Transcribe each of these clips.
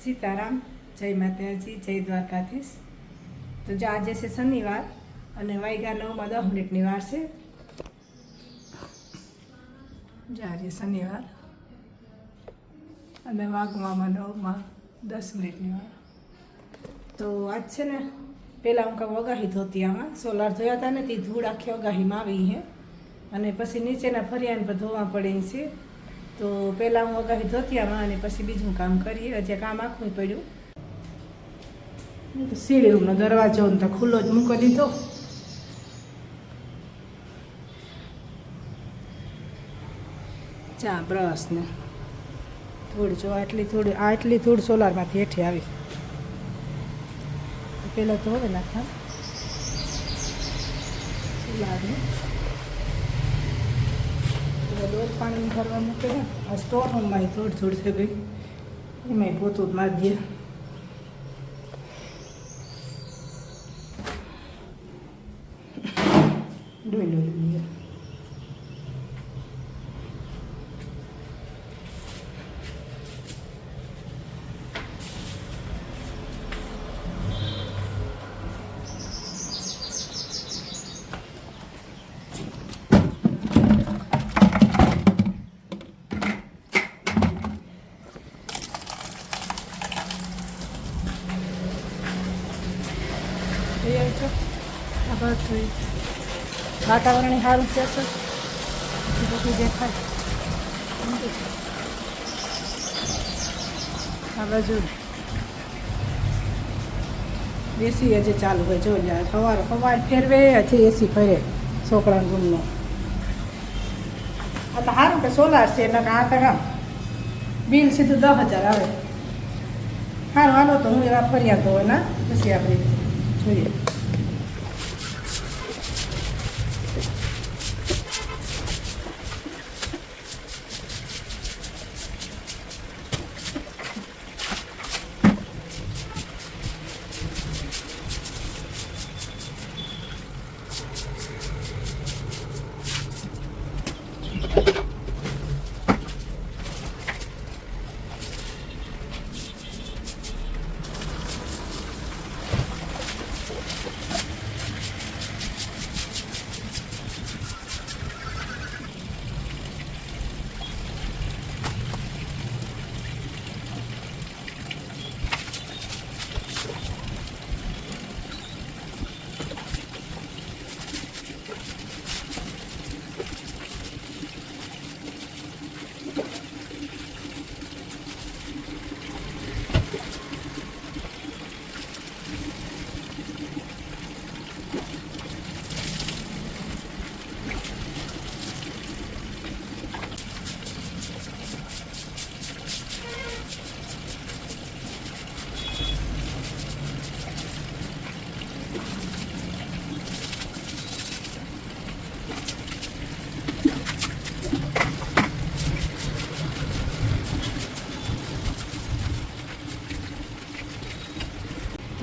સીતારામ, જય માતાજી, જય દ્વારકાધીશ. તો જો આજે છે શનિવાર અને વાગ્યા 9:10 વાર છે. જો આજે શનિવાર અને વાગવામાં 9:10 વાર. તો આજ છે ને પહેલાં હું કાંઈ વગાહી ધોતી આમાં સોલાર ધોયા હતા ને તે ધૂળ આખી વગાહીમાં આવી છે અને પછી નીચેના ફરિયાને પર ધોવા પડે છે. તો પહેલાં હું વગાહી ધોતી આમાં અને પછી બીજું કામ કરીએ. હજી કામ આખું પડ્યું. સીડી રૂમનો દરવાજો તો ખુલ્લો જ મૂકી દીધો. ચા બ્રશ ને ધૂળ જો આટલી ધૂળ સોલારમાંથી હેઠે આવી. પહેલાં તો હવે નાખા સોલારને રોજ પાણી ભરવા મૂકે ને આ સ્ટોર રૂમમાં ધૂળ થઈ ગઈ એમાંય પોતું જ મારી દે. ડોયલો લઈએ વાતાવરણ સારું છે સર બધું દેખાય. આ બાજુ એસી હજી ચાલુ હોય જો જાય સવાર ફેરવે હજી એસી ફરે છોકરાના રૂમનો. આ તો સારું કે સોલાર છે એટલે આ તો કામ બિલ સીધું 10,000 આવે. સારું હાલો તો હું એવા ફરિયાદ હોય ના પછી આપણે જોઈએ.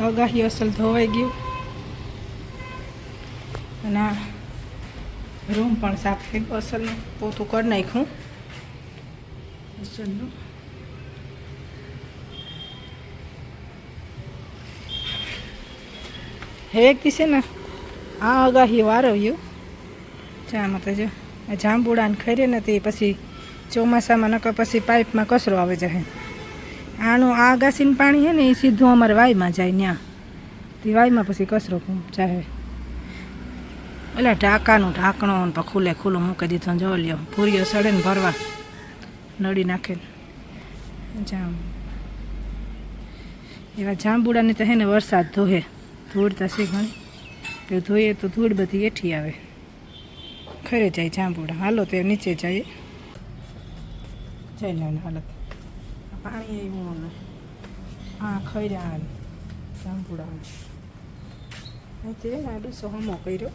અગાહી અસલ ધોવાઈ ગયું અને આ રૂમ પણ સાફ થઈ ગયો. અસલનું પોતું કરી નાખ્યું અસલનું. એક દિવસે ને આ અગાહી વારવ્યું ચામાં તો જો આ જાંબુડાને ખરે ને તે પછી ચોમાસામાં નકર પછી પાઇપમાં કચરો આવે જાય. આનું આ અગાસીનું પાણી છે ને એ સીધું અમારે વાયમાં જાય. ત્યાં તે વાયમાં પછી કચરો જાય. એટલે ઢાંકણો ખુલ્લે ખુલ્લું મૂકી દીધું. જો લ્યો પૂરીઓ સડે ને ભરવા નળી નાખે જામ એવા જાંબુડાને તો હે ને વરસાદ ધોહે ધૂળ થશે ઘણી તો ધોઈએ તો ધૂળ બધી એઠી આવે. ખરે જાય જાંબુડા. હાલો તે નીચે જઈએ જઈને હાલત પાણી આવ્યું ને આ ખર્યા જાંબુડા તે આડું સહમો કર્યો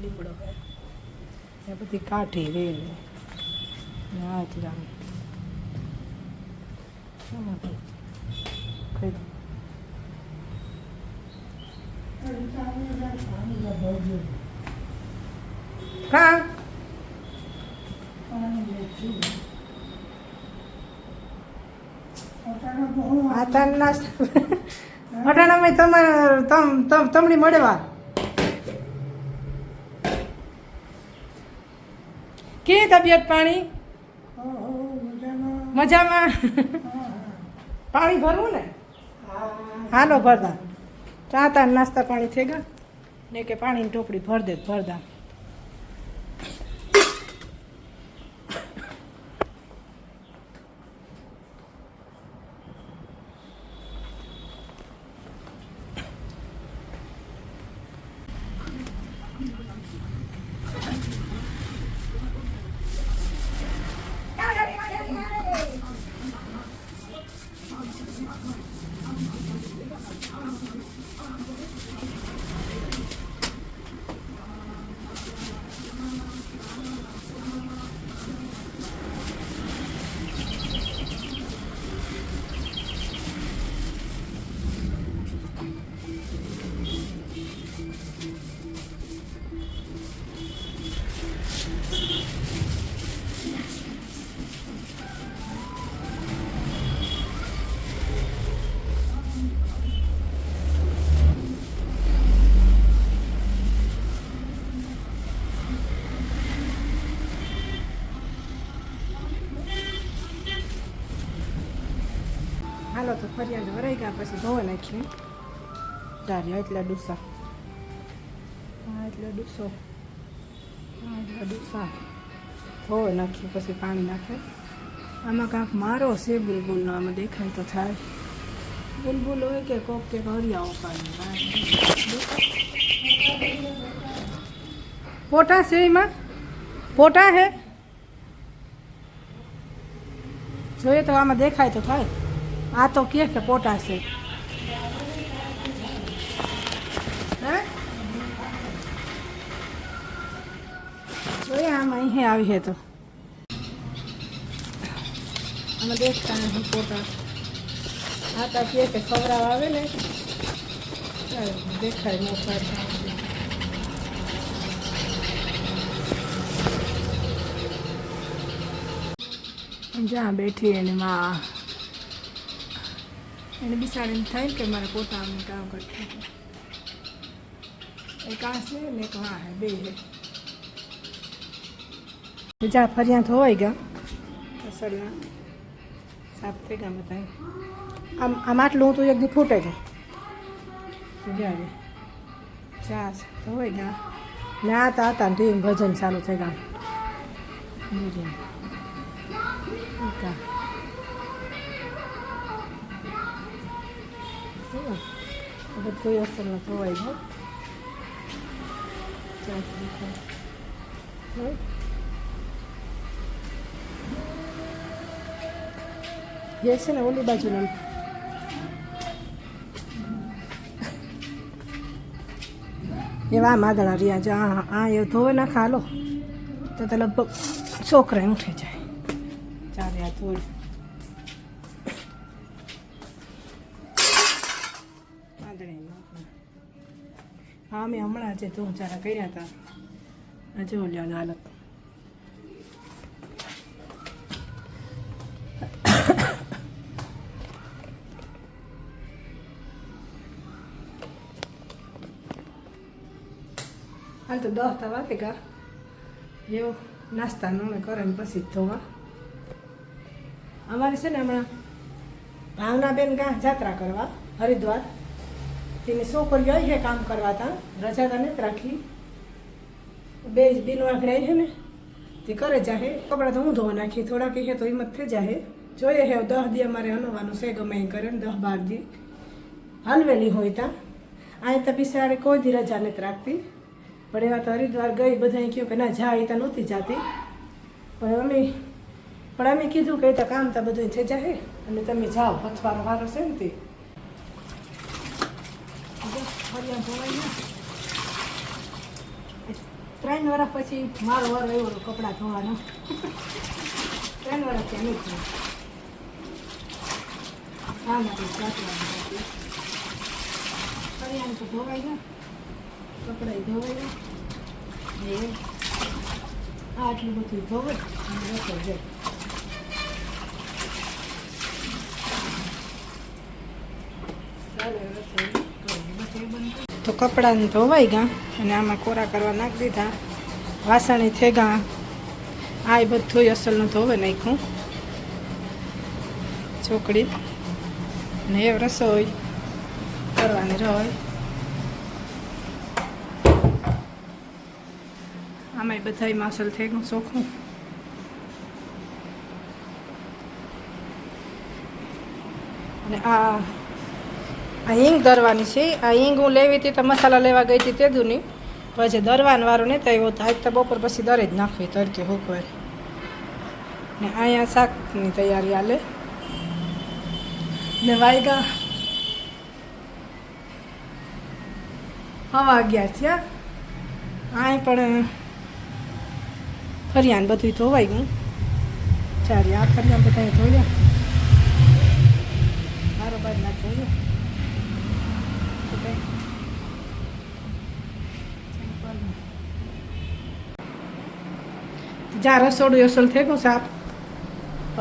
લીમડો એ બધી કાઢી રેલ હાથ રામ કા આ તાર નાસ્તા અટાણામાં તમણી મળવા કે તબિયત પાણી મજામાં પાણી ભરવું ને હાલો ભરદા ચા તાર નાસ્તા પાણી થઈ ગયા ને કે પાણીની ટોપડી ભર દે ભરદા હાલો તો ફરિયાદ વરાઈ ગયા પછી ધોવા નાખ્યું ચાર્યા એટલા ડૂસા એટલા ડૂસા ધોવા નાખ્યું પછી પાણી નાખે આમાં કાંક મારો છે બુલબુલનો આમાં દેખાય તો થાય બુલબુલ હોય કે કોક કે હરિયાઓ પાણી પોટા છે એમાં પોટા હે જોઈએ તો આમાં દેખાય તો થાય આ તો કે પોટા છે જોઈએ આમાં અહીં આવી હે તો આમાં દેખતા નથી પોટા આ તો કે ખવડાવ આવે ને દેખાય મોટા જ્યાં બેઠી એને માં એને બિસાડીને થાય કે મારે પોતાનું કામ કરતું એક આ છે ને એક હા હે બે હે બીજા ફરિયા ધોવાઈ ગયા અસલના સાફ થઈ ગયા બધા આમ આટલું તો એક દી ફૂટે છે જ્યારે ચા ધોવાઈ ગયા ને આ હતા ને ભજન ચાલુ થઈ ગયા બધું અસલમાં ધોવાઈ ગયું એ છે ને ઓલી બાજુના એવા માદળા રહ્યા છે આ એ ધોવે ના ખાલો તો લગભગ છોકરા ઉઠી જાય ચારે આ ધોઈ હા મેં હમણાં જે ધો ચારા કર્યા હતા આજે ઓલ્યા હાલત હાલ તો 10 થવા કે ગા એવો નાસ્તા નોણે કરે ને પછી ધોવા અમારે છે ને હમણાં ભાવનાબેન ગા જાત્રા કરવા હરિદ્વાર તેની છોકરીઓ આવી છે કામ કરવા તા રજા તા નથી રાખી બે બેનો આગળ આવી છે ને તે કરે જાહે કપડાં તો હું ધોવા નાખી થોડા કહે તો હિંમત થઈ જાહે જોઈએ હે 10 દી અમારે હલવાનું છે ગમે કરે ને 10-12 દી હલવેલી હોય તા અહીં તો બિસાડે કોઈ દી રજા નથી રાખતી પણ એવા તો હરિદ્વાર ગઈ બધાએ કહ્યું કે ના જા એ તો નહોતી જાતી પણ અમે કીધું કે તો કામ તો બધું થઈ જાય અને તમે જાઓ અથવાનો વારો છે ને તે ફરિયા ધોવાઈ ગયા 3 વર્ષ પછી મારો વારો એવો કપડાં ધોવાનો 3 વર્ષ ત્યાં નથી હા માટે ફરિયા તો ધોવાઈ ગયા કપડાં ધોવાઈ ગયા આટલું બધું ધોવે અને રસોઈ જાય તો કપડાને ધોવાઈ ગયા અને આમાં કોરા કરવા નાખી દીધા. વાસણી થઈ ગયા. આ બધું અસલનું ધોવે નાખ્યું ચોકડી ને એ રસોઈ કરવાની રહી. આમાંય બધામાં અસલ થઈ ગયું ચોખ્ખું. અને આ હિંગ ધરવાની છે. આ હિંગ હું લેવી હતી તો મસાલા લેવા ગઈ હતી તે દૂની પછી દરવાનો વારો નહીં થયો તો આજ તો બપોર પછી દરે જ નાખવી તડકે હોકવે. ને અહીંયા શાકની તૈયારી હાલે ને વાગ્યા 11 થયા. અહીં પણ ફરિયાન બધું ધોવાઈ ગયું. ચારે આ ફરિયાન બધા ધોયા બરાબર ના ધોયા. જ્યાં રસોડું અસલ થઈ ગયું સાફ.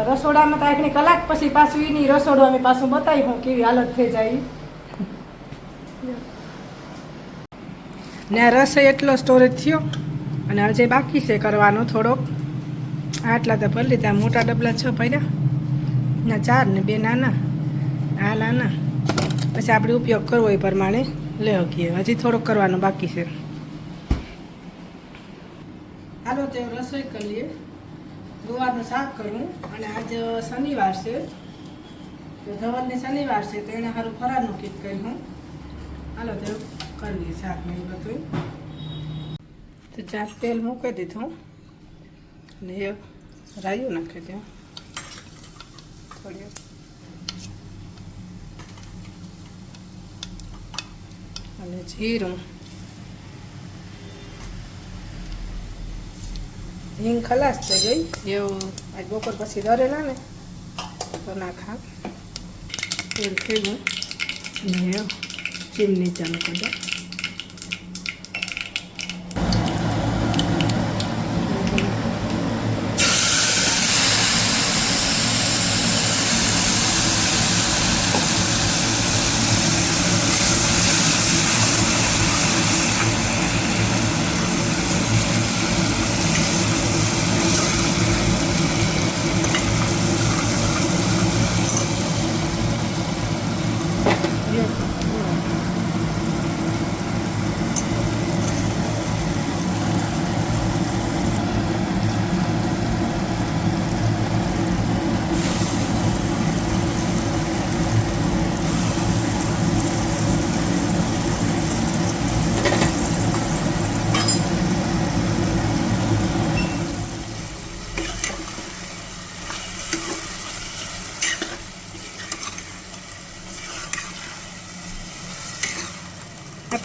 રસોડામાં તો આખી કલાક પછી પાછું એની રસોડું અમે પાછું બતાવ્યું કેવી હાલત થઈ જાય. ને આ રસ એટલો સ્ટોરેજ થયો અને હજે બાકી છે કરવાનો થોડોક. આટલા તો ભરી લીધા. મોટા ડબલા 6 પડ્યા ના 4 ને 2 નાના. આ નાના પછી આપણે ઉપયોગ કરવો એ પ્રમાણે લે શકીએ. હજી થોડોક કરવાનો બાકી છે. હાલો તે રસોઈ કરીએ. ગોવાનું શાક કરું અને આજે શનિવાર છે તો ધવલની શનિવાર છે તો એને સારું ફરાળનું કીટ કર્યું. હાલો તે કરી લઈએ શાક ને એ બધું. તો ચાક તેલ મૂકી દીધું અને એ રાયું નાખી દઉં થોડી અને જીરું. હિંગ ખલાસ થઈ ગઈ. એવું આજ બપોર પછી દરેલા ને તો નાખા. તેલ થઈ ગયું ને ચીમની ચાલુ કરી દો.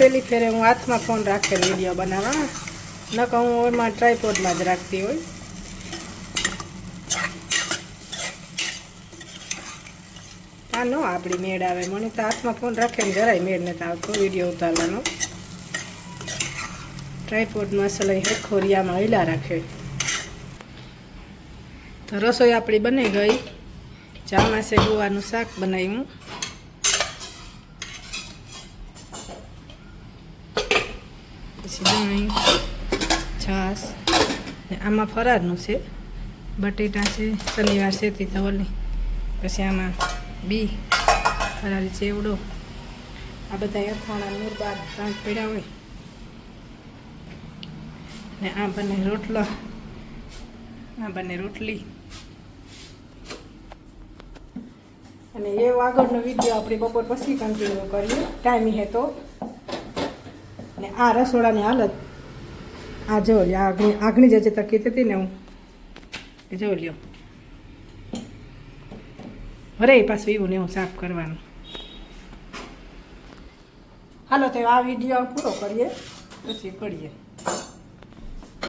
પેલી ફેરે હું હાથમાં ફોન રાખેલો વિડીયો બનાવવા. નકર હું એમાં ટ્રાયપોડમાં જ રાખતી હોય. આ ન આપણી મેળ આવે. મને તો હાથમાં ફોન રાખીને જરાય મેળ નથી આવતો વિડીયો ઉતારવાનો. ટ્રાયપોડમાં અસલાઈ હેખોરિયામાં હિલા રાખે. તો રસોઈ આપણી બની ગઈ. ચામાસે ગોવાનું શાક બનાવ્યું. પછી દહીં છાશ ને આમાં ફરાળનું છે. બટેટા છે શનિવાર છે તે ધવલની. પછી આમાં બી ફરાળી ચેવડો. આ બધા અથાણા મુરબાર કાંક પડ્યા હોય ને આ બને રોટલા. આ બને રોટલી. અને એ આગળનો વિડીયો આપણે બપોર પછી કન્ટિન્યુ કરીએ ટાઈમ હે તો. ને આ રસોડાની હાલત આ જો લ્યો. આગની જે તકી હતી ને હું એ જો લ્યો. અરે પાછું એવું ને એવું સાફ કરવાનું. હાલો તો આ વિડીયો પૂરો કરીએ પછી કરીએ.